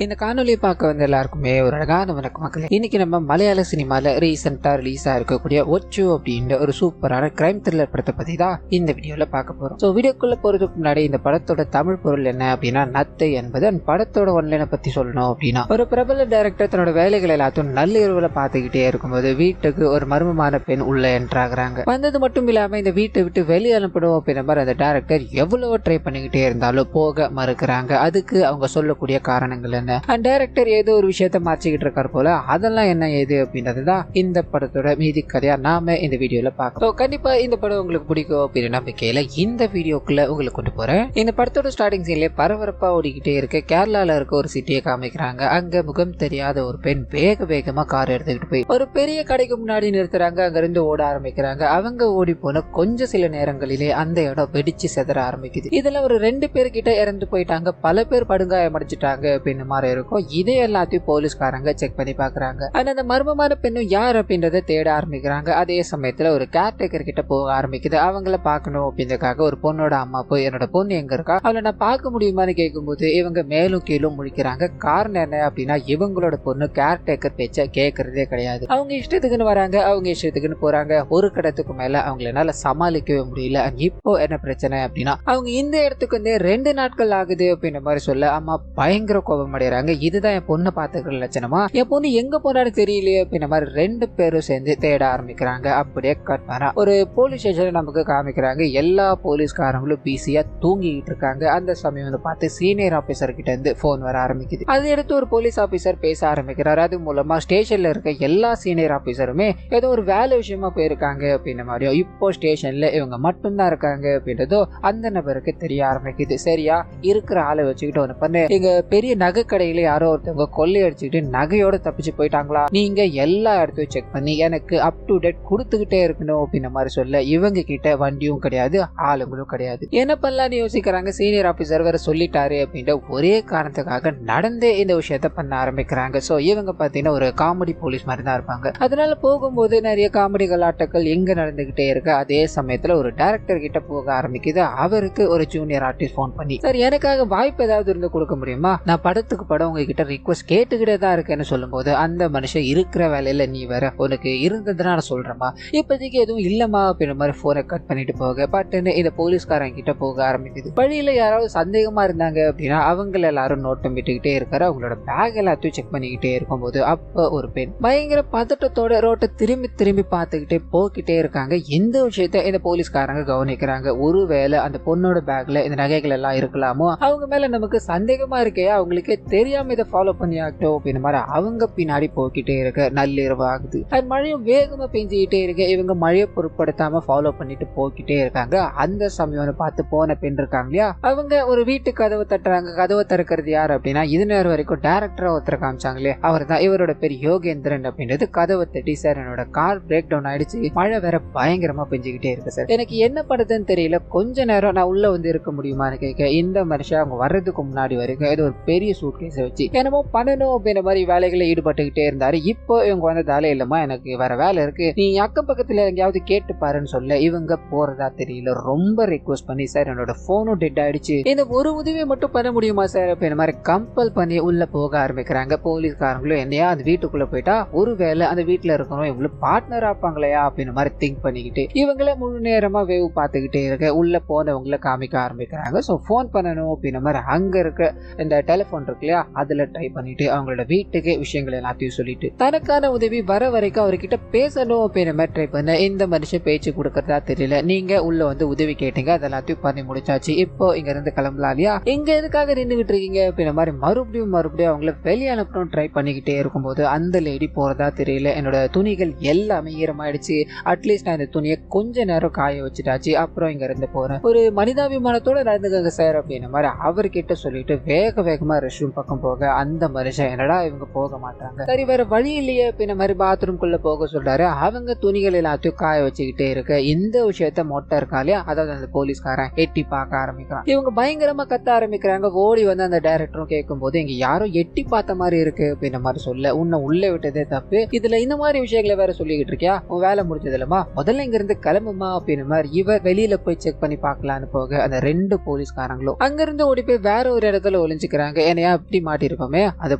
இந்த காணொலியை பார்க்க வந்த எல்லாருக்குமே ஒரு அழகான வணக்கம் மக்களே. இன்னைக்கு நம்ம மலையாள சினிமால ரீசெண்டா ரிலீஸ் ஆயிருக்கக்கூடிய ஒச்சு அப்படின்ற ஒரு சூப்பரான கிரைம் த்ரில்லர் படத்தை பத்தி தான் இந்த வீடியோல பார்க்க போறோம். ஸோ வீடியோக்குள்ள போறதுக்கு முன்னாடி இந்த படத்தோட தமிழ் பொருள் என்ன அப்படின்னா நத்தை என்பது அந்த படத்தோட ஒன்லைனை பத்தி சொல்லணும் அப்படின்னா, ஒரு பிரபல டைரக்டர் தன்னோட வேலைகள் எல்லாத்தையும் நள்ளிரவுல பார்த்துக்கிட்டே இருக்கும்போது வீட்டுக்கு ஒரு மர்மமான பெண் உள்ள என்ட்ராகிறாங்க. வந்தது மட்டும் இல்லாம இந்த வீட்டை விட்டு வெளியே அனுப்பணும் அப்படின்ற மாதிரி அந்த டைரக்டர் எவ்வளவோ ட்ரை பண்ணிக்கிட்டே இருந்தாலும் போக மறுக்கிறாங்க. அதுக்கு அவங்க சொல்லக்கூடிய காரணங்கள் என்ன, அந்த டைரக்டர் ஏதோ ஒரு விஷயத்த மாற்றிக்கிட்டு இருக்காரு போல, அதெல்லாம் என்ன ஏது அப்படின்றதுதான் இந்த படத்தோட மீதி கதையா நாம இந்த வீடியோல பார்க்கலாம். கண்டிப்பா இந்த படம் உங்களுக்கு பிடிக்கும் அப்படின்னு நம்பிக்கையில இந்த வீடியோக்குள்ள உங்களுக்கு கொண்டு போறேன். இந்த படத்தோட ஸ்டார்டிங் சீன்ல பரபரப்பா ஓடிக்கிட்டே இருக்க கேரளால இருக்க ஒரு சிட்டியை காமிக்கிறாங்க. அங்க முகம் தெரியாத ஒரு பெண் வேக வேகமா கார் எடுத்துக்கிட்டு போய் ஒரு பெரிய கடைக்கு முன்னாடி நிறுத்துறாங்க. அங்க இருந்து ஓட ஆரம்பிக்கிறாங்க. அவங்க ஓடி போன கொஞ்ச சில நேரங்களிலே அந்த இடம் வெடிச்சு செதற ஆரம்பிக்குது. இதுல ஒரு 2 பேர் கிட்ட இறந்து போயிட்டாங்க, பல பேர் படுகாயம் அடைஞ்சிட்டாங்க அப்படின்னு மாதிரி இருக்கும். இதே எல்லாத்தையும் போலீஸ்காரங்க செக் பண்ணி பாக்குறாங்க. அந்த மர்மமான பெண்ணும் யார் அப்படின்றத தேட ஆரம்பிக்கிறாங்க. அதே சமயத்துல ஒரு கேர்டேக்கர் கிட்ட போக ஆரம்பிக்குது. அவங்கள பாக்கணும் அப்படின்றதுக்காக ஒரு பொண்ணோட அம்மா போய் என்னோட பொண்ணு எங்க இருக்கா, அவளை நான் பார்க்க முடியுமான்னு கேட்கும்போது இவங்க மேலும் கீழும் முழிக்கிறாங்க. காரணம் என்ன அப்படின்னா, இவங்களோட பொண்ணு கேர்டேக்கர் பேச்ச கேட்கறதே கிடையாது. அவங்க இஷ்டத்துக்குன்னு வராங்க, அவங்க இஷ்டத்துக்குன்னு போறாங்க. ஒரு கடத்துக்கு மேல அவங்களால சமாளிக்கவே முடியல. இப்போ என்ன பிரச்சனை அப்படின்னா, அவங்க இந்த இடத்துக்கு வந்து 2 நாட்கள் ஆகுது அப்படின்ற மாதிரி சொல்ல அம்மா பயங்கர கோபம் அடைகிறாங்க. இதுதான் என் பொண்ணை பார்த்துக்கிற லட்சணமா, என் பொண்ணு எங்க போனான்னு தெரியலையே அப்படின்ற மாதிரி 2 பேரும் சேர்ந்து தேட ஆரம்பிக்கிறாங்க. அப்படியே கட் பண்ணா ஒரு போலீஸ் ஸ்டேஷன் நமக்கு காமிக்கிறாங்க. எல்லா போலீஸ்காரங்களும் பிஸியா தூங்கிட்டு இருக்காங்க. அந்த சமயம் வந்து பார்த்து சீனியர் ஆபீசர் கிட்ட இருந்து போன் வர ஆரம்பிக்குது. அதை எடுத்து ஒரு போலீஸ் ஆபீசர் பேச ஆரம்பிக்கிறாரு. அது மூலமா ஸ்டேஷன்ல இருக்க எல்லா சீனியர் ஆபீசருமே ஏதோ ஒரு வேலை விஷயமா போயிருக்காங்க அப்படின்ற மாதிரியும், இப்போ ஸ்டேஷன்ல இவங்க மட்டும்தான் இருக்காங்க அப்படின்றதோ அந்த நபருக்கு தெரிய ஆரம்பிக்குது. சரியா இருக்கிற ஆளை வச்சுக்கிட்டு ஒன்று பண்ணு, எங்க பெரிய நகை கடையில யாரோ ஒருத்தவங்க கொள்ளை அடிச்சுக்கிட்டு நகையோட தப்பிச்சு போயிட்டாங்களா, நீங்க எல்லா இடத்தையும் செக் பண்ணி எனக்கு அப் டு டேட் கொடுத்துக்கிட்டே இருக்கணும் அப்படின்ற மாதிரி சொல்ல, இவங்க கிட்ட வண்டியும் கிடையாது, ஆளுங்களும் கிடையாது. என்ன பண்ணலான்னு யோசிக்கிறாங்க. சீனியர் ஆபீசர் வேற சொல்லிட்டாரு அப்படின்ற ஒரே காரணத்துக்காக நடந்தே இந்த விஷயத்த பண்ண ஆரம்பிக்கிறாங்க. சோ இவங்க பாத்தீங்கன்னா ஒரு காமெடி போலீஸ் மாதிரி தான் இருப்பாங்க. அதனால போகும்போது நிறைய காமெடி கலாட்டங்கள் எங்க நடந்துகிட்டே இருக்கு. அதே சமயத்துல ஒரு டைரக்டர் கிட்ட போக ஆரம்பிக்குது. அவருக்கு ஒரு ஜூனியர் ஆர்டிஸ்ட் போன் பண்ணி, சார் எனக்காக வாய்ப்பு ஏதாவது இருந்து கொடுக்க முடியுமா, நான் படத்துக்கு படம் உங்ககிட்ட ரிக்வஸ்ட் கேட்டுக்கிட்டே தான் இருக்கேன்னு சொல்லும்போது, அந்த மனுஷன் இருக்கிற வேலையில நீ வேற, உனக்கு இருந்ததுன்னா நான் சொல்றேமா, இப்போதைக்கு எதுவும் இல்லமா அப்படின்ற மாதிரி போனை கட் பண்ணிட்டு போக பட்டுன்னு இந்த போலீஸ்காரங்க கிட்ட போக ஆரம்பிக்குது. வழியில யாராவது சந்தேகமா இருந்தாங்க அப்படின்னா அவங்கள எல்லாரும் நோட்டம் விட்டுக்கிட்டே இருக்காரு. அவங்களோட பேக் எல்லாத்தையும் செக் பண்ணிக்கிட்டே இருக்கும்போது அப்ப ஒரு பெண் பயங்கர பதட்டத்தோட ரோட்டை திரும்பி திரும்பி பார்த்துக்கிட்டே போக்கிட்டே இருக்காங்க. இந்த விஷயத்த இந்த போலீஸ்காரங்க கவனிக்கிறாங்க. ஒருவேளை அந்த பொண்ணோட பேக்ல இந்த நகைகள் எல்லாம் இருக்கலாமோ, அவங்க மேல நமக்கு சந்தேகமா இருக்கே, அவங்களுக்கே தெரியாம இதை ஃபாலோ பண்ணி ஆகட்டும் அப்படின்னு மாதிரி அவங்க பின்னாடி போக்கிட்டே இருக்க நள்ளிரவு ஆகுது. அது மழையும் வேகமா பெஞ்சுக்கிட்டே இருக்கு. இவங்க மழையை பொருட்படுத்தாம ஃபாலோ பண்ணிட்டு போக்கிட்டே இருக்காங்க. அந்த சமயம் பார்த்து போன பெண் இருக்காங்க இல்லையா, அவங்க ஒரு வீட்டு கதவை தட்டுறாங்க. கதவை திறக்கிறது யார் அப்படின்னா, இது நேரம் வரைக்கும் டைரக்டரா ஒருத்தர் காமிச்சாங்களே அவர் தான். இவரோட பேர் யோகேந்திரன் அப்படின்றது. கதவை தட்டி, சார் என்னோட கார் பிரேக் டவுன் ஆயிடுச்சு, மழை வேற பயங்கரமா பெஞ்சுக்கிட்டே இருக்கு சார், எனக்கு என்ன படுதுன்னு தெரியல, கொஞ்ச நேரம் நான் உள்ள வந்து இருக்க முடியுமான்னு கேட்க, இந்த மனுஷன் அவங்க வர்றதுக்கு முன்னாடி வரைக்கும் ஏதோ ஒரு பெரிய சூட் கேஸை வச்சு என்னமோ பண்ணணும் அப்படின்ற மாதிரி வேலைகளை ஈடுபட்டுக்கிட்டே இருந்தாரு. இப்போ இவங்க வந்ததால இல்லமா எனக்கு வேற வேலை இருக்கு, நீ அக்கம் பக்கத்துல எங்கேயாவது கேட்டு பாருன்னு சொல்ல இவங்க போறதா தெரியல. ரொம்ப ரிக்வஸ்ட் பண்ணி, சார் என்னோட போனும் டெட் ஆயிடுச்சு, இந்த ஒரு உதவி மட்டும் பண்ண முடியுமா சார் அப்படின்ற மாதிரி கம்பல் பண்ணி உள்ள போக ஆரம்பிக்கிறாங்க. போலீஸ்காரங்களும் என்னையா அந்த வீட்டுக்குள்ள போயிட்டா ஒருவேளை அந்த வீட்டுல இருக்கணும் இவ்வளவு பார்ட்னர் ஆப்பாங்களையா அப்படின்னு மாதிரி திங்க் பண்ணிக்கிட்டு இவங்கள முழு நேரமா வேவு பார்த்துக்கிட்டே இருக்க உள்ள போனவங்களை காமிக்க ஆரம்பிக்கிறாங்க. ஸோ போன் பண்ணணும் அப்படின்ற மாதிரி அங்க இருக்க இந்த டெலிபோன் இருக்கு இல்லையா, அதுல ட்ரை பண்ணிட்டு அவங்களோட வீட்டுக்கு விஷயங்கள் எல்லாத்தையும் சொல்லிட்டு தனக்கான உதவி வர வரைக்கும் அவர்கிட்ட பேசணும் அப்படின்ற மாதிரி ட்ரை பண்ண இந்த மனுஷன் பேச்சு கொடுக்கறதா தெரியல. நீங்க உள்ள வந்து உதவி கேட்டீங்க, அதெல்லாத்தையும் பண்ணி முடிச்சாச்சு, இப்போ இங்க இருந்து கிளம்பலாம் இல்லையா, எங்க எதுக்காக நின்றுகிட்டு இருக்கீங்க அப்படின்ற மாதிரி மறுபடியும் அவங்கள வெளியே அனுப்பணும் ட்ரை பண்ணிக்கிட்டே இருக்கும்போது அந்த லேடி போறதா தெரியல. என்னோட துணிகள் எல்லாமே ஈரமாயிடுச்சு, அட்லீஸ்ட் நான் இந்த துணியை கொஞ்ச நேரம் காய வச்சுட்டாச்சு, அப்புறம் இங்க இருந்து போறேன், ஒரு மனிதாபிமானத்தோட நடந்துக்கங்க சார் அப்படின்ற மாதிரி அவர்கிட்ட சொல்லிட்டு வேக வேகமா ரெஸ்ட் ரூம் பக்கம் போக அந்த மனுஷன் என்னடா இவங்க போக மாட்டாங்க, சரி வேற வழி இல்லையே அப்படின்ற மாதிரி பாத்ரூம் குள்ள போக சொல்றாரு. அவங்க துணிகள் எல்லாத்தையும் காய வச்சுக்கிட்டே இருக்க இந்த விஷயத்த மொட்டை இருக்காலையா, அதாவது அந்த போலீஸ்காரன் எட்டி பார்க்க ஆரம்பிக்கிறான். இவங்க பயங்கரமா கத்த ஆரம்பிக்கிறாங்க. ஓடி வந்து அந்த டைரக்டரும் கேட்கும் போது இங்க யாரோ எட்டி பார்த்த மாதிரி இருக்கு அப்படின்ற மாதிரி சொல்ல, உன்னை உள்ள விட்டதே தப்பு, இதுல இந்த மாதிரி விஷயங்களை வேற சொல்லிக்கிட்டு இருக்கியா, உன் வேலை முடிஞ்சது இல்லமா, முதல்ல இங்க இருந்து கிளம்புமா அப்படின்ற மாதிரி இவ வெளியில போய் செக் பண்ணி பார்க்கலான்னு போக அந்த 2 போலீஸ்காரங்களும் அங்கிருந்து ஓடி போய் வேற ஒரு இடத்துல ஒளிஞ்சுக்கிறாங்க. என்னையா எப்படி மாட்டிருப்போமே அந்த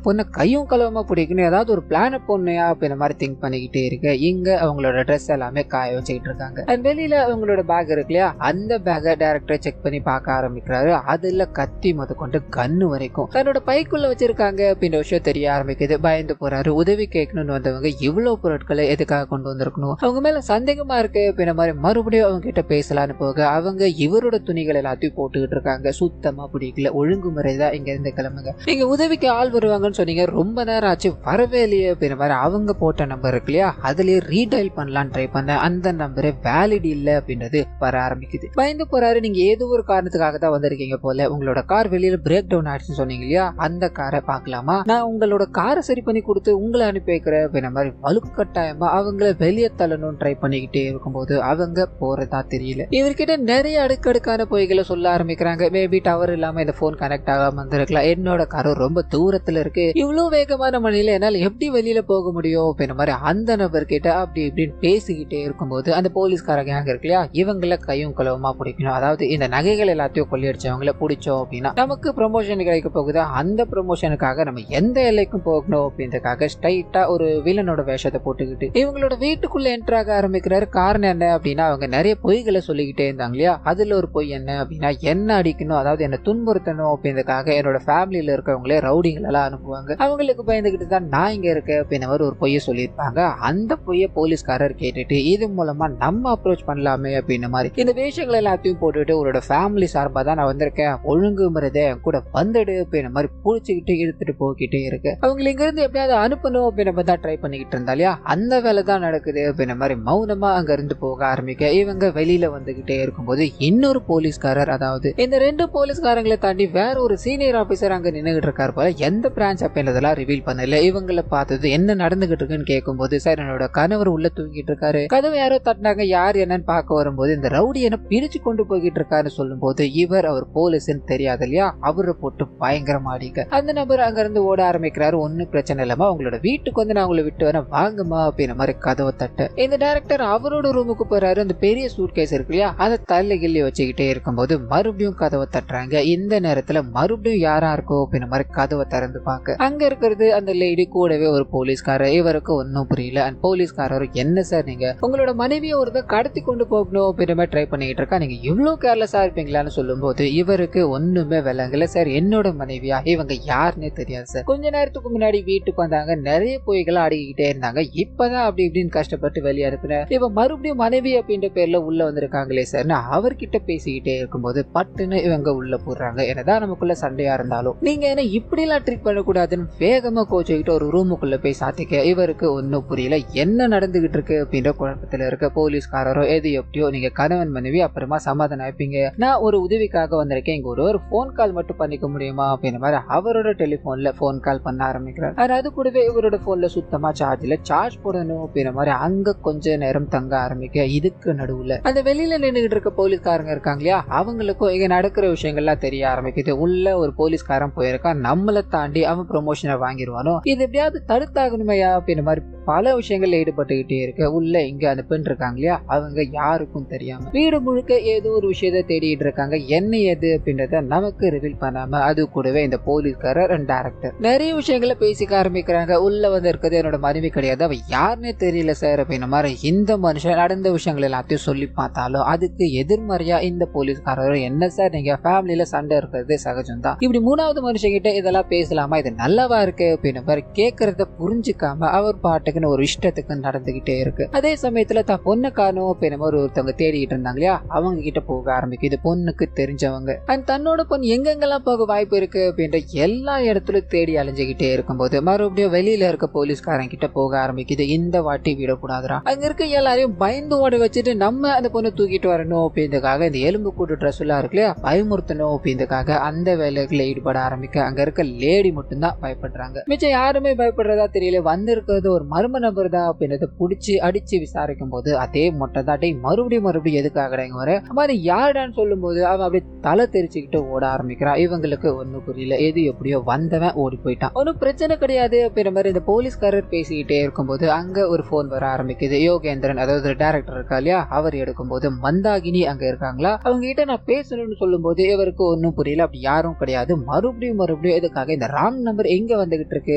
பொண்ணை கையும் கலவமா பிடிக்கணும் ஏதாவது ஒரு பிளான பொண்ணையா அப்படின்ற மாதிரி திங்க் பண்ணிக்கிட்டே இருக்கு. இங்க அவங்களோட ட்ரெஸ் எல்லாமே காய வச்சுக்கிட்டு இருக்காங்க. வெளியில அவங்களோட பேக் இருக்கு இல்லையா, அந்த பேக்கை டைரக்டர் செக் பண்ணி பார்க்க ஆரம்பிக்கிறாரு. அதுல கத்தி முத கொண்டு கன்னு வரைக்கும் தன்னோட பைக்குள்ள வச்சிருக்காங்க அப்படின்ற விஷயம் தெரிய ஆரம்பிக்குது. பயந்து போறாரு. உதவி கேட்கணும்னு வந்தவங்க இவ்வளவு பொருட்களை எதுக்காக கொண்டு வந்திருக்கணும், அவங்க மேல சந்தேகமா இருக்கு அப்படின்ற மாதிரி மறுபடியும் அவங்க கிட்ட பேசலான்னு போக அவங்க இவரோட துணிகள் எல்லாத்தையும் போட்டுக்கிட்டு இருக்காங்க. சுத்தமா பிடிக்கல, ஒழுங்குமுறைதான் இங்க இருந்து கிளம்புங்க, நீங்க உதவிக்கு ஆள் வருவாங்கன்னு சொன்னீங்க, ரொம்ப நேரம் ஆச்சு வரவே இல்லையே அப்படின்ற மாதிரி அவங்க போட்ட நம்பர் இருக்கு இல்லையா, அதுலயே ரீடைல் பண்ணலாம் ட்ரை பண்ண அந்த நம்பரே வேலிட் இல்ல அப்படின்றது வர ஆரம்பிக்குது. பயந்து போறாரு. நீங்க ஏதோ ஒரு காரணத்துக்காக தான் வந்திருக்கீங்க போல, உங்களோட கார் வெளியில பிரேக் டவுன் ஆயிடுச்சுன்னு சொன்னீங்க இல்லையா, அந்த காரை பார்க்கலாமா, நான் உங்களோட காரை சரி பண்ணி கொடுத்து உங்களை அனுப்பி வைக்கிறேன் அப்படின்ற மாதிரி வலுக்கட்டாயமா அவங்கள வெளியே தள்ளணும்னு ட்ரை பண்ணிக்கிட்டே இருக்கும்போது அவங்க போறதா தெரியல. இவர்கிட்ட நிறைய அடுக்கடுக்கான பொய்களை சொல்ல ஆரம்பிக்கிறாங்க. மேபி டவர் இல்லாம இந்த போன் கனெக்ட் ஆகாம வந்திருக்கலாம், என்னோட காரும் ரொம்ப தூரத்துல இருக்கு, இவ்வளவு வேகமான மழையில என்னால எப்படி வெளியில போக முடியும் அப்படின்ற மாதிரி அந்த நபர் கிட்ட அப்படி இப்படின்னு பேசிக்கிட்டே இருக்கும்போது அந்த போலீஸ்காரங்க இருக்கு இல்லையா, இவங்கள கையும் கலவமா பிடிக்கணும், அதாவது இந்த நகைகள் எல்லாத்தையும் கொள்ளையடிச்சவங்கள பிடிச்சோம் அப்படின்னா நமக்கு ப்ரமோஷன் கிடைக்க போகுது, அந்த ப்ரமோஷனுக்காக நம்ம எந்த எல்லைக்கும் போகணும் அப்படின்றதுக்காக ஸ்ட்ரைட்டா ஒரு வில்லனோட வேஷத்தை போட்டுக்கிட்டு இவங்களோட வீட்டுக்குள்ள என்டர் ஆக ஆரம்பிக்கிறாரு. காரணம் என்ன அப்படின்னா அவங்க நிறைய பொய்களை சொல்லிக்கிட்டே இருந்தாங்க இல்லையா, அதுல ஒரு பொய் என்ன அப்படின்னா என்ன அடிக்கணும், அதாவது என்ன துன்புறுத்தணும் அப்படின்றதுக்காக என்னோட ஃபேமிலியில இருக்கவங்களே ரவுடிகள் எல்லாம் அனுப்புவாங்க, அவங்களுக்கு பயந்துகிட்டு தான் நான் இங்க இருக்கேன் அப்படின்னு ஒரு பொய்யை சொல்லியிருப்பாங்க. அந்த பொய்யை போலீஸ்காரர் கேட்டுட்டு இது மூலமா நம்ம அப்ரோச் பண்ணலாமே அப்படின்னு மாதிரி இந்த விஷயங்கள் எல்லாத்தையும் போட்டுட்டு உங்களோட ஃபேமிலி சார்பா தான் நான் வந்திருக்கேன், ஒழுங்குமுறைதே கூட வந்துடு அப்படின்னு மாதிரி புடிச்சுக்கிட்டு இழுத்துட்டு போய்கிட்டே இருக்கு. அவங்க இங்க இருந்து எப்படியாவது அனுப்பணும் அப்படின்னு தான் ட்ரை பண்ணிக்கிட்டு இருந்தா இல்லையா, அந்த வேலை தான் நடக்குது அப்படின்ற மாதிரி மௌனமா அங்க இருந்து போக ஆரம்பிக்க இவங்க வெளியில வந்துகிட்டே இருக்கும்போது இன்னொரு போலீஸ்காரர், அதாவது இந்த ரெண்டு போலீஸ்காரங்களை தாண்டி வேற ஒரு சீனியர் ஆபீசர் அங்க நின்னுகிட்டு இருக்காரு போல. எந்த பிரான்ச் அப்படின்றதெல்லாம் ரிவீல் பண்ணல. இவங்களை பார்த்தது என்ன நடந்துகிட்டு இருக்குன்னு கேட்கும்போது சார் என்னோட கணவர் உள்ள தூங்கிட்டு இருக்காரு, கதவு யாரோ தட்டினாங்க, யார் என்னன்னு பார்க்க வரும்போது இந்த ரவுடி என்ன பிரிச்சு கொண்டு போய்கிட்டு இருக்காருன்னு சொல்லும் போது இவர் அவர் போலீஸ்ன்னு தெரியாது இல்லையா, அவரை போட்டு பயங்கரமா அடிக்க அந்த நபர் அங்க இருந்து ஓட ஆரம்பிக்கிறாரு. ஒன்னும் பிரச்சனை இல்லாம உங்களோட வீட்டுக்கு வந்து நான் உங்களை விட்டு வரேன் வாங்கம்மா அப்படின்ற மாதிரி கதவை தட்ட இந்த டைரக்டர் அவரோட ரூமுக்கு போறாரு. அந்த பெரிய சூட் கேஸ் இருக்கு இல்லையா, அதை தள்ளி கிள்ளி வச்சுக்கிட்டே இருக்கும்போது மறுபடியும் கதவை தட்டுறாங்க. இந்த நேரத்துல மறுபடியும் யாரா இருக்கோ அப்படின்ற மாதிரி கதவை திறந்து பார்க்க அங்க இருக்கிறது அந்த லேடி, கூடவே ஒரு போலீஸ்காரர். இவருக்கு ஒன்னும் புரியல. அந்த போலீஸ்காரர் என்ன சார் நீங்க உங்களோட மனைவியை ஒருத்தர் கடத்தி கொண்டு போகணும் அப்படின்ற மாதிரி ட்ரை பண்ணிட்டு இருக்கா, நீங்க இவ்வளவு கேர்லெஸ்ஸா இருப்பீங்களான்னு சொல்லும் போது இவருக்கு ஒண்ணுமே விளங்கல. சார் என்னோட மனைவியா, இவங்க யாருன்னே தெரியாது சார், கொஞ்ச நேரத்துக்கு முன்னாடி வீட்டுக்கு வந்தாங்க, நிறைய பொய்களை அடிக்கிட்டே இருந்தாங்க, இப்பதான் அப்படி இப்படின்னு கஷ்டப்பட்டு வெளியே அனுப்புனேன், இவ மறுபடியும் மனைவி அப்படின்ற பேர்ல உள்ள வந்திருக்காங்களே சார் அவர்கிட்ட பேசிக்கிட்டே இருக்கும்போது பட்டுன்னு இவங்க உள்ள போடுறாங்க. என்னதான் நமக்குள்ள சண்டையா இருந்தாலும் நீங்க என்ன இப்படி எல்லாம் ட்ரீட் பண்ணக்கூடாதுன்னு வேகமா கோச்சுக்கிட்டு ஒரு ரூமுக்குள்ள போய் சாத்திக்க இவருக்கு ஒன்னும் புரியல. என்ன நடந்துகிட்டு இருக்கு அப்படின்ற குழப்பத்துல இருக்க போலீஸ்காரரோ எது எப்படியோ நீங்க கணவன் மனைவி அப்புறமா சமாதானம் ஆயிப்பீங்க, நான் ஒரு உதவிக்காக வந்திருக்கேன், இங்க ஒரு போன் கால் மட்டும் பண்ணிக்க முடியுமா அப்படின்ற மாதிரி அவரோட டெலிபோன்ல போன் கால் பண்ண ஆரம்பிக்கிறார். அது கூடவே இவரோட போன்ல சுத்தமா சார்ஜ்ல சார்ஜ் போடணும் அப்படின்ற மாதிரி அங்க கொஞ்ச நேரம் தங்க ஆரம்பிக்க இதுக்கு நடுவுல அந்த வெளியில நின்றுகிட்டு இருக்க போலீஸ்காரங்க இருக்காங்க இல்லையா, அவங்களுக்கும் இங்க நடக்கிற விஷயங்கள்லாம் தெரிய ஆரம்பிக்குது. உள்ள ஒரு போலீஸ்காரன் போயிருக்கான், நம்மளை தாண்டி அவன் ப்ரொமோஷனை வாங்கிடுவானோ, இது எப்படியாவது தடுத்தாகணுமையா அப்படின்ற மாதிரி பல விஷயங்கள்ல ஈடுபட்டுக்கிட்டே இருக்கு. உள்ள இங்க அந்த பெண் இருக்காங்க இல்லையா, அவங்க யாருக்கும் தெரியாம வீடு முழுக்க ஏதோ ஒரு விஷயத்த தேடிட்டு இருக்காங்க. என்ன ஏது அப்படின்றத நமக்கு ரிவீல் பண்ணாம அது கூடவே இந்த போலீஸ்காரர் டைரக்டர் நிறைய விஷயங்களை பேசிக்க ஆரம்பிக்கிறாங்க. உள்ள வந்து இருக்கிறது என்னோட மனைவி கிடையாது, அவ யாருன்னே தெரியல சார் அப்படின்ற மாதிரி இந்த மனுஷன் நடந்த விஷயங்கள் எல்லாத்தையும் சொல்லி பார்த்தாலும் அதுக்கு எதிர்மறையா இந்த போலீஸ்காரர் என்ன சார் நீங்க ஃபேமிலியில சண்டை இருக்கிறது சகஜம் தான், இப்படி மூணாவது மனுஷங்கிட்ட இதெல்லாம் பேசலாமா, இது நல்லவா இருக்கு அப்படின்ற மாதிரி கேட்கறத புரிஞ்சுக்காம அவர் பாட்டுக்குன்னு ஒரு இஷ்டத்துக்கு நடந்துகிட்டே இருக்கு. அதே சமயத்துல தான் பொண்ணு காணும் அப்படின்ற ஒருத்தவங்க தேடிட்டு இருந்தாங்க இல்லையா, அவங்க கிட்ட போக ஆரம்பிக்குது. பொண்ணுக்கு தெரிஞ்சவங்க அண்ட் தன்னோட பொண்ணு எங்கெங்கெல்லாம் போக வாய்ப்பு இருக்கு அப்படின்ற எல்லா இடத்துலயும் தேடி அலைஞ்சுகிட்டே இருக்கும்போது மறுபடியும் வெளியில இருக்க போலீஸ்காரன் கிட்ட போக ஆரம்பிக்குது. இந்த வாட்டி விடக்கூடாதுரா, அங்க இருக்க எல்லாரையும் பயந்து ஓட வச்சுட்டு நம்ம அந்த பொண்ணை தூக்கிட்டு வரணும் அப்படின்றதுக்காக இந்த எலும்பு கூட்டு ட்ரெஸ் எல்லாம் இருக்கு இல்லையா, பயமுறுத்தணும் அப்படின்றதுக்காக அந்த வேலைகளை ஈடுபட ஆரம்பிக்க அங்க இருக்க லேடி மட்டும்தான் பயப்படுறாங்க. மிச்சம் யாருமே பயப்படுறதா தெரியல. வந்திருக்கிறது ஒரு மர்ம நபர் தான் அப்படின்றத புடிச்சு அடிச்சு விசாரிக்கும் போது அதே மொட்டை தாட்டை மறுபடியும் எதுக்காக வர மாதிரி யாருடான்னு சொல்லும் போது அவன் அப்படியே தலை தெரிச்சுக்கிட்டு ஓட ஆரம்பிக்கிறான். இவங்களுக்கு ஒன்னும் புரியல. எது எப்படியோ வந்தவன் ஓடி போயிட்டான், ஒன்னும் பிரச்சனை கிடையாது அப்படின்ற மாதிரி இந்த போலீஸ்காரர் பேசிக்கிட்டே இருக்கும்போது அங்க ஒரு போன் வர ஆரம்பிக்குது. யோகேந்திரன் அதாவது டைரக்டர் இருக்கா இல்லையா, அவர் எடுக்கும்போது மந்தாகினி அங்க இருக்காங்களா, அவங்க கிட்ட நான் பேசணும்னு சொல்லும் போது இவருக்கு ஒன்னும் புரியல. அப்படி யாரும் கிடையாது, மறுபடியும் மறுபடியும் எதுக்காக இந்த ராங் நம்பர் எங்க வந்துகிட்டு இருக்கு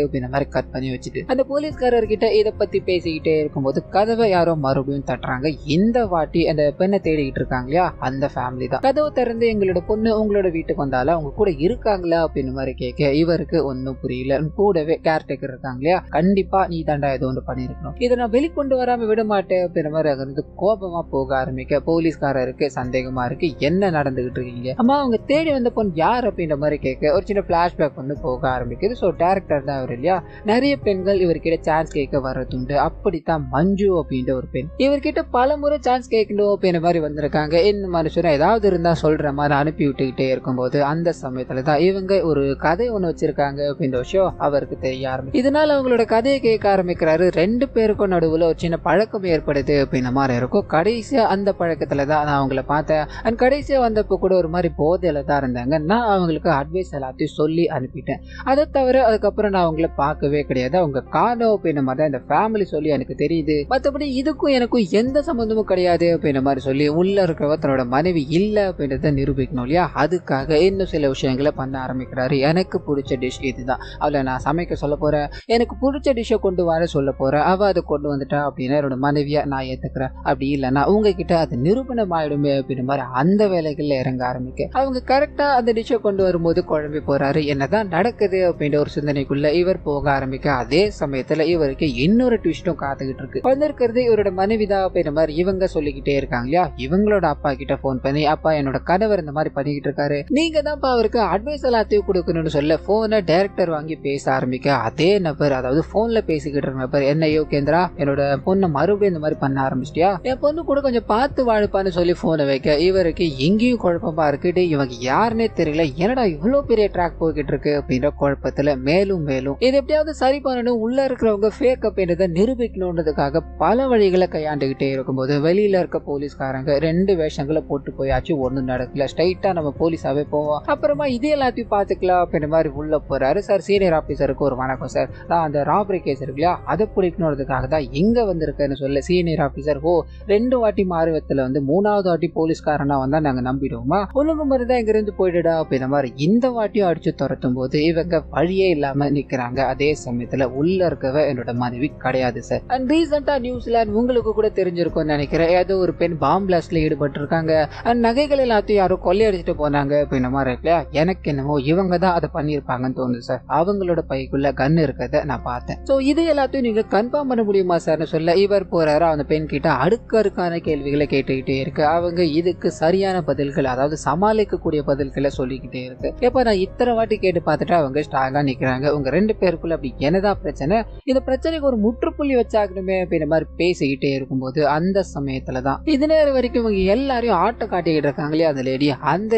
அப்படின்ற மாதிரி கட் பண்ணி வச்சுட்டு அந்த போலீஸ்காரர்கிட்ட இதை பத்தி பேசிக்கிட்டே இருக்கும்போது கதவை யாரோ மறுபடியும் தட்டுறாங்க. இந்த வாட்டி அந்த பெண்ணை தேடிக்கிட்டு இருக்காங்க இல்லையா, அந்த ஃபேமிலி தான். கதவை திறந்து எங்களோட பொண்ணு உங்களோட வீட்டுக்கு வந்தாலும் அவங்க கூட இருக்காங்களா அப்படின்னு மாதிரி கேட்க இவருக்கு ஒன்னும் புரியல. கூடவே கேர்டேக்கர் இருக்காங்க இல்லையா, கண்டிப்பா நீ தாண்டா ஏதோ ஒன்று பண்ணிருக்கணும், இதை நான் வெளிக்கொண்டு வராம விட மாட்டேன் அப்படின்ற மாதிரி அங்கிருந்து கோபமா போக ஆரம்பிக்க போலீஸ்காரருக்கு சந்தேகமா இருக்கு, என்ன நடந்துகிட்டு இருக்கீங்க, அம்மா அவங்க தேடி வந்த பொண்ணு யார் அப்படின்ற மாதிரி கேட்க ஒரு சின்ன பிளாஷ்பேக் வந்து போக ஆரம்பிக்குது. ஸோ டேரக்டர் தான் அவர் இல்லையா, நிறைய பெண்கள் இவர்கிட்ட சான்ஸ் கேட்க வர்றதுண்டு. அப்படித்தான் மஞ்சு அப்படின்ற ஒரு பெண் இவர்கிட்ட பல முறை சான்ஸ் கேட்கணும் அப்படின்ற மாதிரி வந்திருக்காங்க. இந்த மனுஷன் ஏதாவது இருந்தா சொல்ற மாதிரி அனுப்பி விட்டுக்கிட்டே இருக்கும்போது அந்த சமயத்துல தான் இவங்க ஒரு கதை ஒண்ணு வச்சிருக்காங்க அப்படின்ற விஷயம் அவருக்கு தெரிய ஆரம்பிக்கும். இதனால அவங்களோட கதையை கேட்க ஆரம்பிக்கிறாரு. ரெண்டு பேருக்கும் நடுவுல ஒரு சின்ன பழக்கம் ஏற்படுது அப்படின்ற மாதிரி இருக்கும். கடைசியா அந்த பழக்கத்துல தான் நான் அவங்கள பார்த்தேன். அண்ட் கடைசியா வந்தப்போ கூட ஒரு மாதிரி போதையில தான் இருந்தாங்க. நான் அவங்களுக்கு அட்வைஸ் எல்லாத்தையும் சொல்லி அனுப்பிட்டேன். அதை தவிர அதுக்கப்புறம் நான் அவங்கள பார்க்கவே கிடையாது. அவங்க காணோம் அப்படின்ற மாதிரி தான் இந்த ஃபேமிலி சொல்லி எனக்கு தெரியுது, மற்றபடி இதுக்கும் எனக்கும் எந்த சம்பந்தமும் கிடையாது அப்படின்ற மாதிரி சொல்லி உள்ள இருக்கிறவ தன்னோட மனைவி இல்ல அப்படின்றத நிரூபிக்கணும் இல்லையா, அதுக்காக இன்னும் சில விஷயங்களை பண்ண ஆரம்பிக்கிறாரு. எனக்கு பிடிச்ச டிஷ் இதுதான், அவளை நான் சமைக்க சொல்ல போறேன், எனக்கு பிடிச்ச டிஷ்ஷை கொண்டு வர சொல்ல போறேன், அவ அதை கொண்டு வந்துட்டா அப்படின்னா என்னோட மனைவியா நான் ஏத்துக்கிறேன், அப்படி இல்லைன்னா உங்ககிட்ட அது நிரூபணம் ஆயிடுமே அப்படின்ற மாதிரி அந்த வேலைகள்ல இறங்க ஆரம்பிக்க அவங்க கரெக்டா அந்த டிஷ்ஷை கொண்டு வரும்போது குழம்பி போறாரு. என்னதான் நடக்குது அப்படின்ற ஒரு சிந்தனைக்குள்ள இவர் போக ஆரம்பிக்க அதே சமயத்துல இவருக்கு இன்னொரு ட்விஸ்டும் காத்துக்கிட்டு இருக்கு. வந்திருக்கிறது இவரோட மனைவிதான் அப்படின்ற மாதிரி இவங்க சொல்லிக்கிட்டே இருக்காங்க இல்லையா. இவங்களோட அப்பா கிட்ட போன் பண்ணி, அப்பா என்னோட கணவர் இந்த மாதிரி பண்ணிக்கிட்டு இருக்காரு, நீங்க தான் அவருக்கு அட்வைஸ் எல்லாத்தையும் கொடுக்கணும்னு சொல்ல போனை டைரக்டர் வாங்கி பேச ஆரம்பிக்க அதே நபர், அதாவது போன்ல பேசிக்கிட்டு இருக்க நபர், என்ன யோகேந்திரா என்னோட பொண்ணை மறுபடியும் இந்த மாதிரி பண்ண ஆரம்பிச்சிட்டியா, என் பொண்ணு கூட கொஞ்சம் பார்த்து வாழுப்பான்னு சொல்லி போனை வைக்க இவருக்கு எங்கேயும் குழப்பமா இருக்கு. இவங்க யாருன்னே தெரியல, என்னடா இவ்வளவு பெரிய ட்ராக் போய்கிட்டு இருக்கு அப்படின்ற குழப்பத்துல மேலும் மேலும் இது எப்படியாவது சரி பண்ணணும், உள்ள இருக்கிறவங்க ஃபேக் அப்படின்றத நிரூபிக்கணும்ன்றதுக்காக பல வழிகளை கையாண்டுகிட்டே இருக்கும்போது வெளியில இருக்க போலீஸ்காரங்க ரெண்டு வேஷங்களை போட்டு போயாச்சு, ஒன்னும் நடக்கல. ஸ்ட்ரைட்டா நம்ம போலீஸாவே போவோம், அப்புறமா இது எல்லாத்தையும் பாத்துக்கலாம் அப்படின்ற மாதிரி உள்ள போறாரு. சார் சீனியர் ஆபீசருக்கு ஒரு வணக்கம் சார், நான் அந்த ராபரி கேஸ் இருக்கு இல்லையா அதை பிடிக்கணுன்றதுக்காக தான் எங்க வந்திருக்கேன்னு சொல்ல சீனியர் ஆபீசர், ஓ 2 வாட்டி மாறுவத்துல வந்து 3வது வாட்டி போலீஸ்காரனா வந்தா நாங்க நம்பிடுவோமா, ஒழுங்கு மாதிரி தான் இங்க இருந்து போயிடுடா அப்படின்ற மாதிரி இந்த வாட்டியும் அடிச்சு துரத்தும் போது இவங்க வழியே இல்லாம நிக்கிறாங்க. அதே சமயத்துல உள்ள இருக்கவ என்னோட மனைவி கிடையாது சார். அண்ட் ரீசெண்டா நியூஸ்ல உங்களுக்கு கூட தெரிஞ்சிருக்கும் நினைக்கிறேன், ஏதோ ஒரு பெண் பாம் பிளாஸ்ட்ல ஈடுபட்டு இருக்காங்க, அண்ட் நகைகள் எல்லாத்தையும் யாரும் கொள்ளையடிச்சிட்டு போனாங்க அப்படின்ற மாதிரி இருக்குல்லையா. எனக்கு என்னமோ இவங்க தான் அதை பண்ணிருப்பாங்கன்னு தோணுது சார், அவங்களோட பைக்குள்ள கன் இருக்கிறத நான் பார்த்தேன். சோ இது எல்லாத்தையும் நீங்க கன்ஃபார்ம் பண்ண முடியுமா சார்னு சொல்ல இவர் போறாரு. அந்த பெண் கிட்ட அடுக்கடுக்கான கேள்விகளை கேட்டுக்கிட்டே இருக்கு. அவங்க இதுக்கு சரியான பதில்கள், அதாவது சமாளிக்கக்கூடிய பதில்களை சொல்லிக்கிட்டே இருக்கு. எப்ப நான் இத்தனை வாட்டி கேட்டு பார்த்துட்டு அவங்க ஸ்ட்ராங்கா நிக்கிறாங்க, உங்க 2 பேருக்குள்ள அப்படி என்னதான் பிரச்சனை, இந்த பிரச்சனைக்கு ஒரு முற்றுப்புள்ளி வச்சாகணுமே அப்படின்ற மாதிரி பேசிக்கிட்டே இருக்கும்போது அந்த சமயத்துலதான் இது நேரம் வரைக்கும் இவங்க எல்லாரையும் ஆட்டம் காட்டிக்கிட்டு இருக்காங்களே அந்த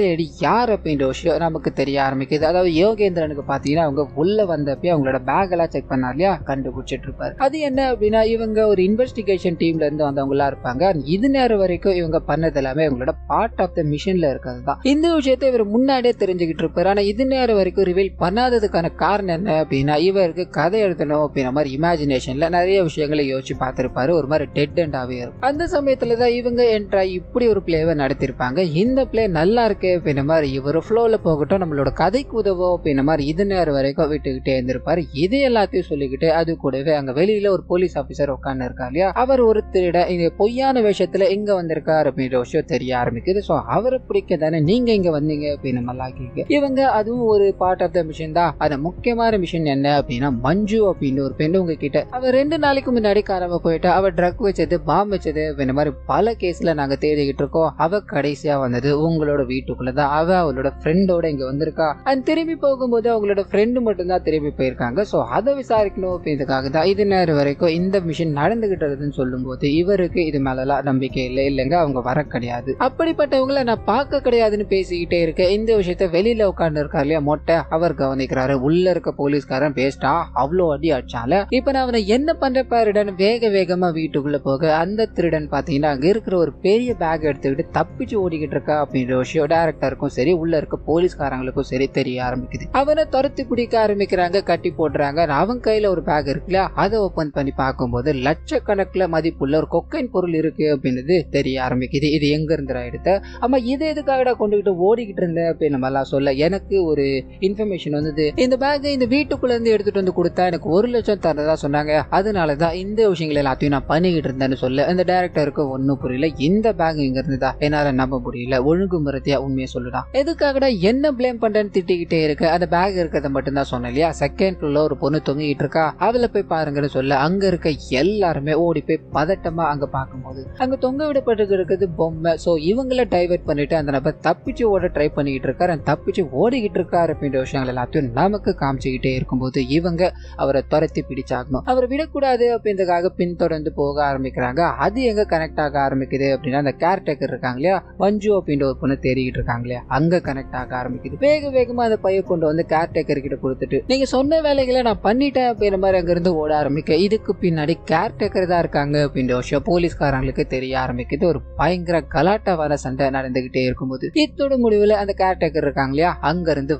லேடி யார் அப்படின்ற விஷயம் நமக்கு தெரிய ஆரம்பிக்குது. அதாவது யோகேந்திரனுக்கு பாத்தீங்கன்னா அவங்க உள்ள வந்தப்ப அவங்களோட பேக் எல்லாம் செக் பண்ணா இல்லையா, கண்டுபிடிச்சிட்டு இருப்பாரு. அது என்ன அப்படின்னா இவங்க ஒரு இன்வெஸ்டிகேஷன் டீம்ல இருந்து வந்தவங்களா இருப்பாங்க. இது நேரம் வரைக்கும் இவங்க பண்ணது எல்லாமே இவங்களோட பார்ட் ஆஃப் த மிஷன்ல இருக்கிறது தான். இந்த விஷயத்தை இவர் முன்னாடியே தெரிஞ்சுக்கிட்டு இருப்பாரு. ஆனா இது நேரம் வரைக்கும் ரிவீல் பண்ணாததுக்கான காரணம் என்ன அப்படின்னா இவருக்கு கதை எழுதணும் அப்படின்ற மாதிரி இமேஜினேஷன்ல நிறைய விஷயங்களை யோசிச்சு பார்த்திருப்பாரு. ஒரு மாதிரி டெட் எண்டாவே இருக்கும். அந்த சமயத்துலதான் இவங்க என்ட்ரா இப்படி ஒரு பிளேவை நடத்திருப்பாங்க. இந்த பிளே நல்லா இருக்கு அப்படின்ற மாதிரி இவர் ஃப்ளோல போகட்டும், நம்மளோட கதைக்கு உதவும் அப்படின்ற மாதிரி இது நேரம் வரைக்கும் விட்டுக்கிட்டே இருந்திருப்பாரு. இது எல்லாத்தையும் சொல்லிக்கிட்டு அது கூடவே அங்க வெளியில ஒரு போலீஸ் ஆபீசர் உட்கார்ந்து இருக்கா இல்லையா, அவர் ஒரு திருட இந்த பொய்யான விஷயத்துல எங்க வந்திருக்காரு அப்படின்ற விஷயம் தெரிய ஆரம்பிக்குது. சோ அவரை பிடிக்க தானே நீங்க இங்க வந்தீங்க அப்படின்னு நல்லா கேட்க இவங்க அதுவும் ஒரு பார்ட் ஆஃப் த மிஷன் தான். அது முக்கியமான மிஷன் என்ன அப்படின்னா மஞ்சு அப்படின்னு ஒரு பெண் உங்ககிட்ட அவ 2 நாளைக்கு முன்னாடி காணாம போயிட்டா, அவ ட்ரக் வச்சது பாம் வச்சது இந்த மாதிரி பல கேஸ்ல நாங்க தேடிக்கிட்டு இருக்கோம். அவ கடைசியா வந்தது உங்களோட வீட்டுக்குள்ளதான். அவ அவளோட ஃப்ரெண்டோட இங்க வந்திருக்கா. அண்ட் திரும்பி போகும்போது அவங்களோட ஃப்ரெண்டு மட்டும் தான் திரும்பி போயிருக்காங்க. சோ அதை விசாரிக்கணும் அப்படின்றதுக்காக தான் இது நேரம் வரைக்கும் இந்த மிஷன் நடந்துகிட்டதுன்னு சொல்லும் போது இவருக்கு இது மேலாம் நம்பிக்கை இல்லை. இல்லைங்க அவங்க வர கிடையாது, அப்படிப்பட்டவங்களை நான் பார்க்க கிடையாதுன்னு பேசிக்கிட்டே இருக்கேன். இந்த விஷயத்த வெளியில உட்கார்ந்து இருக்கா இல்லையா மொட்டை, அவர் கவனிக்கிறாரு. உள்ள இருக்க போலீஸ்காரன் பேசிட்டா அவ்வளோ அடி அடிச்சால, இப்ப நான் அவனை என்ன பண்ற பாருடன் வேகமா வீட்டுக்குள்ள போக அந்த திருடன் பாத்தீங்கன்னா அங்க இருக்கிற ஒரு பெரிய பேக் எடுத்துக்கிட்டு தப்பிச்சு ஓடிக்கிட்டு இருக்கா அப்படின்ற விஷயம் டைரக்டருக்கும் சரி உள்ள இருக்க போலீஸ்காரங்களுக்கும் சரி தெரிய ஆரம்பிக்குது. அவனை துரத்தி பிடிக்க ஆரம்பிக்கிறாங்க, கட்டி போடுறாங்க. அவன் கையில ஒரு பேக் இருக்குல்ல, அதை ஓபன் பண்ணி பார்க்கும்போது லட்சக்கணக்கில் மதிப்புள்ள ஒரு கொக்கைன் பொருள் இருக்கு அப்படின்றது தெரிய ஆரம்பிக்குது. இது எங்க இருந்து எடுத்த, ஆமா இது எதுக்காக கொண்டுகிட்டு ஓடிக்கிட்டு இருந்தேன் அப்படின்னு நம்மளாம் சொல்ல எனக்கு ஒரு இன்ஃபர்மேஷன் வந்தது. இந்த பேக் இந்த வீட்டுக்குள்ள இருந்து எடுத்துட்டு வந்து கொடுத்தா எனக்கு 1 லட்சம் தரதா சொன்னாங்க. அதனாலதான் இந்த விஷயங்கள் எல்லாத்தையும் நான் பண்ணிக்கிட்டு இருந்தேன்னு சொல்ல இந்த டைரக்டருக்கு ஒன்னும் புரியல. இந்த பேக் இங்க இருந்ததா என்னால நம்ப முடியல. ஒழுங்குமுறையா உண்மையை சொல்லுடா, எதுக்காகடா என்ன பிளேம் பண்றேன்னு திட்டிக்கிட்டே இருக்கு. அந்த பேக் இருக்கிறத மட்டும் தான் சொன்னேன் இல்லையா. செகண்ட் ஃப்ளோர்ல ஒரு பொண்ணு தொங்கிட்டு இருக்கா, அவளை போய் பாருங்கன்னு சொல்ல அங்க இருக்க எல்லாருமே ஓடி போய் பதட்டமா அங்க பார்க்கும்போது அங்க தொங்க விடப்பட்டு இருக்கிறது பொம்மை. சோ இவங்கள டைவர்ட் பண்ணிட்டு அந்த நபர் தப்பிச்சு ஓட ட்ரை பண்ணிக்கிட்டு இருக்காரு, தப்பிச்சு ஓடிக்கிட்டு இருக்காரு அப்படின்ற விஷயங்கள் எல்லாத்தையும் நமக்கு காமிச்சுக்கிட்டே இருக்கும்போது இவங்க அவரை துரத்தி பிடிச்சாகணும், அவரை விடக்கூடாது அப்படின்றதுக்காக பின்தொடர்ந்து போக ஆரம்பிக்கிறாங்க. அது எங்க கனெக்ட் ஆக ஆரம்பிக்குது அப்படின்னா அந்த கேர்டேக்கர் இருக்காங்க இல்லையா, மஞ்சு அப்படின்ற ஒரு பொண்ணு தேடிக்கிட்டு இருக்காங்க இல்லையா, அங்க கனெக்ட் ஆக ஆரம்பிக்குது. வேகமா அந்த பைய கொண்டு வந்து கேர்டேக்கர் கிட்ட கொடுத்துட்டு நீங்க சொன்ன வேலைகளை நான் பண்ணிட்டேன் அப்படின்ற மாதிரி அங்க இருந்து ஓட ஆரம்பிக்க இதுக்கு பின்னாடி கேர்டேக்கர் தான் இருக்காங்க அப்படின்ற விஷயம் போலீஸ்காரங்களுக்கு தெரிய ஆரம்பிக்குது. ஒரு பயங்கர கலாட்டாவான சண்டை நடந்துகிட்டே இருக்கும்போது இத்தோட முடிவுல அந்த கேர்டேக்கர் இருக்காங்க இல்லையா, அங்க இருந்து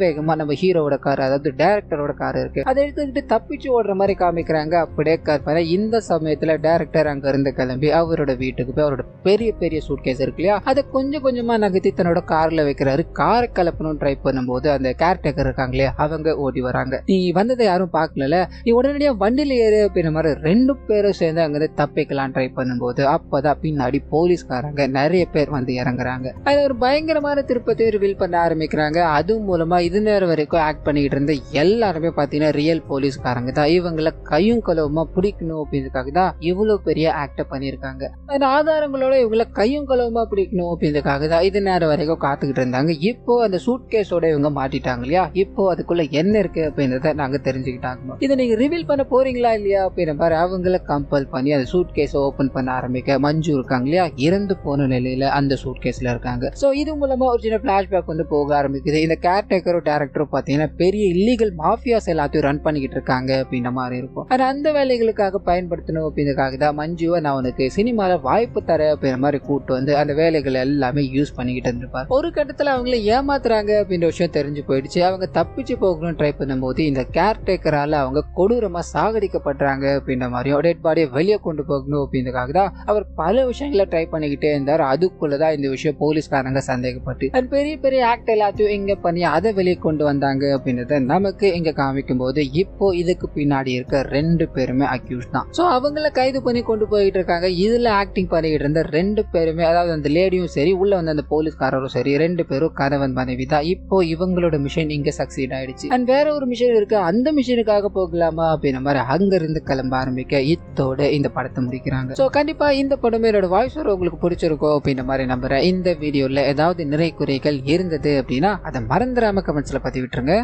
வேகமா நம்ம ஹீரோவோட கார், அதாவது டைரக்டரோட கார் இருக்கு, அதை எடுத்துக்கிட்டு தப்பிச்சு ஓடுற மாதிரி காமிக்கிறாங்க. அப்படியே கார் இந்த சமயத்துல டைரக்டர் அங்க இருந்து கிளம்பி அவரோட வீட்டுக்கு போய் அவரோட பெரிய சூட்கேஸ் இருக்கு இல்லையா, அதை கொஞ்சமா நகர்த்தி தன்னோட கார்ல வைக்கிறாரு. காரை கலப்பணும் ட்ரை பண்ணும்போது அந்த கேர்டேக்கர் இருக்காங்களே அவங்க ஓடி வராங்க. நீ வந்ததை யாரும் பார்க்கல, நீ உடனடியா வண்டியில ஏறு அப்படின்ற மாதிரி 2 பேரும் சேர்ந்து அங்க தப்பிக்கலாம் ட்ரை பண்ணும்போது அப்பதான் பின்னாடி போலீஸ்காரங்க நிறைய பேர் வந்து இறங்குறாங்க. அது ஒரு பயங்கரமான திருப்பத்தை ரிவீல் பண்ண ஆரம்பிக்கிறாங்க. அது மூலமா இது நேரம் வரைக்கும் ஆக்ட் பண்ணிட்டு இருந்த எல்லாருமே பாத்தீங்கன்னா ரியல் போலீஸ்காரங்க தான். இவங்களை கையும் களவுமா பிடிக்கணும் அப்படின்றதுக்காக தான் இவ்வளவு பெரிய ஆக்ட பண்ணிருக்காங்க. அந்த ஆதாரங்களோட இவங்களை கையும் களவுமா பிடிக்கணும் அப்படின்றதுக்காக தான் இது நேரம் வரைக்கும் காத்துக்கிட்டு இருந்தாங்க. இப்போ அந்த சூட்கேஸோட இவங்க மாட்டிட்டாங்க இல்லையா, இப்போ அதுக்குள்ள என்ன இருக்கு அப்படின்றத நாங்க தெரிஞ்சுக்கிட்டாங்க. இதை நீங்க ரிவீல் பண்ண போறீங்களா இல்லையா அப்படின்ற மாதிரி அவங்களை கம்பல் பண்ணி அந்த சூட்கேஸை ஓபன் பண்ண ஆரம்பிக்க மஞ்சு இருக்காங்க இல்லையா, இறந்து போன நிலையில அந்த சூட்கேஸ்ல இருக்காங்க. சோ இது மூலமா ஒரு சின்ன பிளாஷ்பேக் வந்து போக ஆரம்பிக்குது. இந்த கேர்டேக்கரும் டைரக்டரும் பாத்தீங்கன்னா பெரிய இல்லீகல் மாஃபியாஸ் எல்லாத்தையும் ரன் பண்ணிக்கிட்டு இருக்காங்க அப்படின்ற மாதிரி இருக்கும். ஆனா அந்த வேலைகளுக்காக பயன்படுத்தணும் அப்படின்றதுக்காக தான் மஞ்சுவை நான் உனக்கு சினிமால வாய்ப்பு தர அப்படின்ற மாதிரி கூட்டு வந்து அந்த வேலைகள் எல்லாமே யூஸ் பண்ணிக்கிட்டு இருந்திருப்பார். ஒரு கட்டத்துல அவங்கள ஏமாத்துறாங்க அப்படின்ற விஷயம் தெரிஞ்சு போயிடுச்சு. அவங்க தப்பிச்சு போகணும்னு ட்ரை பண்ணும்போது இந்த கேர்டேக்கரால அவங்க கொடூரமா சாகடிக்கப்படுறாங்க அப்படின்ற மாதிரியும் டெட் பாடியை வெளியே கொண்டு போகணும் அப்படின்றதுக்காக தான் அவர் பல விஷயங்களை ட்ரை பண்ணிக்கிட்டே இருந்தார். அதுக்குள்ளதான் இந்த விஷயம் போலீஸ்காரங்க சந்தேகப்பட்டு அது பெரிய ஆக்ட் எல்லாத்தையும் இங்க பண்ணி அதை வெளியே கொண்டு வந்தாங்க அப்படின்றத நமக்கு இங்க காமிக்கும் போது இப்போ இதுக்கு பின்னாடி இருக்க 2 பேருமே அக்யூஸ் தான். சோ அவங்கள கைது பண்ணி கொண்டு போயிட்டு இருக்காங்க. இதுல ஆக்டிங் பண்ணிக்கிட்டு இருந்த 2 பேருமே, அதாவது அந்த லேடியும் சரி உள்ள வந்து அந்த போலீஸ்காரரும் சரி 2 பேரும் கணவன் மனைவி தான். இப்போ இவங்களோட மிஷன் இங்க சக்சீட் ஆயிடுச்சு. அண்ட் வேற ஒரு மிஷன் இருக்கு, அந்த மிஷனுக்காக போகலாமா அப்படின்ற மாதிரி அங்க இருந்து கிளம்ப ஆரம்பிக்க இத்தோட இந்த படத்தை முடிக்கிறாங்க. சோ கண்டிப்பா இந்த படம் என்னோட வாய்ஸ் உங்களுக்கு பிடிச்சிருக்கோம் அப்படின்ற மாதிரி நம்புறேன். இந்த வீடியோல ஏதாவது நிறை குறைகள் இருந்தது அப்படின்னா அதை மறந்துடாம கமெண்ட்ஸ்ல பதிவிட்டுருங்க.